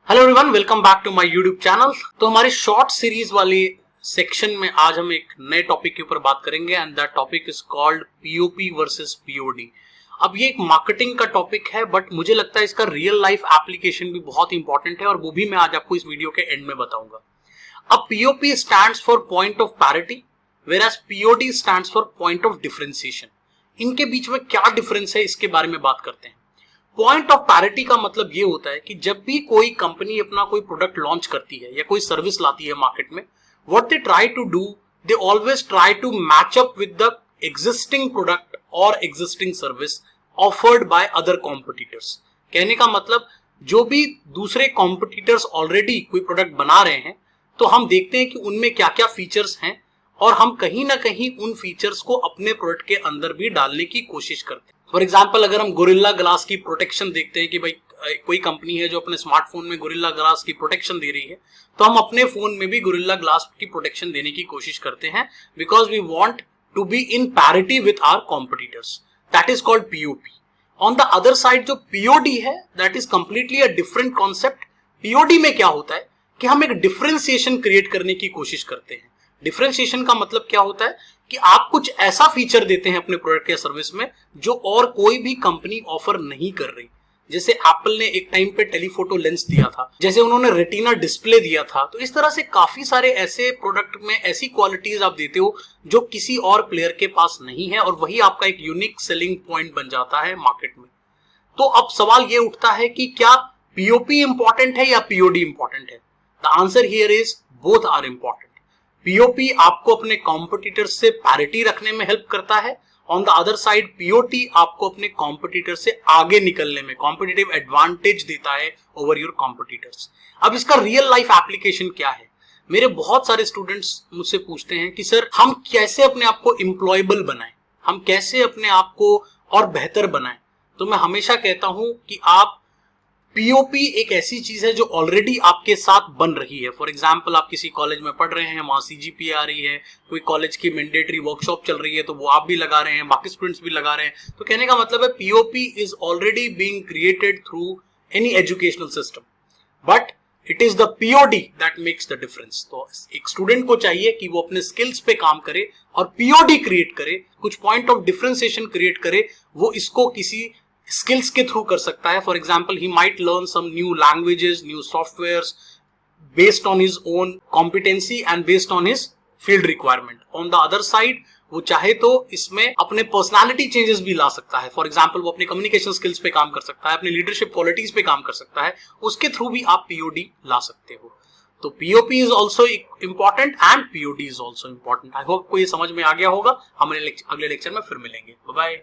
Hello everyone, welcome back to my YouTube channel. तो हमारी short series वाली section में आज हम एक नए टॉपिक के ऊपर बात करेंगे and that topic is called POP versus POD. अब ये एक मार्केटिंग का टॉपिक है बट मुझे लगता है इसका रियल लाइफ एप्लीकेशन भी बहुत इंपॉर्टेंट है और वो भी मैं आज आपको इस वीडियो के एंड में बताऊंगा। अब POP stands for point of parity whereas POD stands for point of differentiation. इनके बीच में क्या डिफरेंस है इसके बारे में बात करते हैं। पॉइंट ऑफ पैरिटी का मतलब ये होता है कि जब भी कोई कंपनी अपना कोई प्रोडक्ट लॉन्च करती है या कोई सर्विस लाती है मार्केट में, what they try to do, they always try to match up with the existing product और existing service offered by other competitors. कहने का मतलब जो भी दूसरे कॉम्पिटिटर्स ऑलरेडी कोई प्रोडक्ट बना रहे हैं तो हम देखते हैं कि उनमें क्या क्या फीचर्स हैं और हम कहीं ना कहीं उन फीचर्स को अपने प्रोडक्ट के अंदर भी डालने की कोशिश करते हैं। फॉर एग्जाम्पल, अगर हम गोरिल्ला ग्लास की प्रोटेक्शन देखते हैं कि भाई कोई कंपनी है जो अपने स्मार्टफोन में गोरिल्ला ग्लास की प्रोटेक्शन दे रही है, तो हम अपने फोन में भी गोरिल्ला ग्लास की प्रोटेक्शन देने की कोशिश करते हैं because we want to be in parity with our competitors. That is called POP. On the other side जो पीओडी है that is completely a different concept. POD में क्या होता है कि हम एक डिफरेंशिएशन क्रिएट करने की कोशिश करते हैं। डिफरेंशिएशन का मतलब क्या होता है कि आप कुछ ऐसा फीचर देते हैं अपने प्रोडक्ट या सर्विस में जो और कोई भी कंपनी ऑफर नहीं कर रही। जैसे एप्पल ने एक टाइम पे टेलीफोटो लेंस दिया था, जैसे उन्होंने रेटिना डिस्प्ले दिया था। तो इस तरह से काफी सारे ऐसे प्रोडक्ट में ऐसी क्वालिटीज आप देते हो जो किसी और प्लेयर के पास नहीं है और वही आपका एक यूनिक सेलिंग पॉइंट बन जाता है मार्केट में। तो अब सवाल ये उठता है कि क्या पीओपी इंपॉर्टेंट है या पीओडी इंपॉर्टेंट है? The answer here is both are important. POP आपको अपने कॉम्पिटिटर से पैरिटी रखने में हेल्प करता है। On the other side POT आपको अपने कॉम्पिटिटर से आगे निकलने में कॉम्पिटिटिव एडवांटेज देता है ओवर योर कॉम्पिटिटर्स। अब इसका रियल लाइफ एप्लीकेशन क्या है? मेरे बहुत सारे स्टूडेंट्स मुझसे पूछते हैं कि सर हम कैसे अपने आप को एम्प्लॉयबल बनाएं, हम कैसे अपने आप को और बेहतर बनाएं। तो मैं हमेशा कहता हूं कि आप पीओपी एक ऐसी चीज है जो ऑलरेडी आपके साथ बन रही है। फॉर एग्जाम्पल, आप किसी कॉलेज में पढ़ रहे हैं, वहां सीजीपीए आ रही है, कोई कॉलेज की मैंडेटरी वर्कशॉप चल रही है तो वो आप भी लगा रहे हैं, बाकी स्टूडेंट्स भी लगा रहे हैं। तो कहने का मतलब है POP is already being created through any educational system, but it is the POD that makes the difference. तो एक स्टूडेंट को चाहिए कि वो अपने स्किल्स पे काम करे और पीओडी क्रिएट करे, कुछ पॉइंट ऑफ डिफरेंशिएशन क्रिएट करे। वो इसको किसी स्किल्स के थ्रू कर सकता है। For example, he might learn some new languages, new softwares based on his own competency and based on his field requirement. On the other side वो चाहे तो इसमें अपने पर्सनालिटी चेंजेस भी ला सकता है। फॉर एग्जाम्पल, वो अपने कम्युनिकेशन स्किल्स पे काम कर सकता है, अपनी लीडरशिप क्वालिटीज पे काम कर सकता है, उसके थ्रू भी आप पीओडी ला सकते हो। तो POP is also important and POD is also important. I hope को ये समझ में आ गया होगा। हम अगले लेक्चर में फिर मिलेंगे। Bye bye.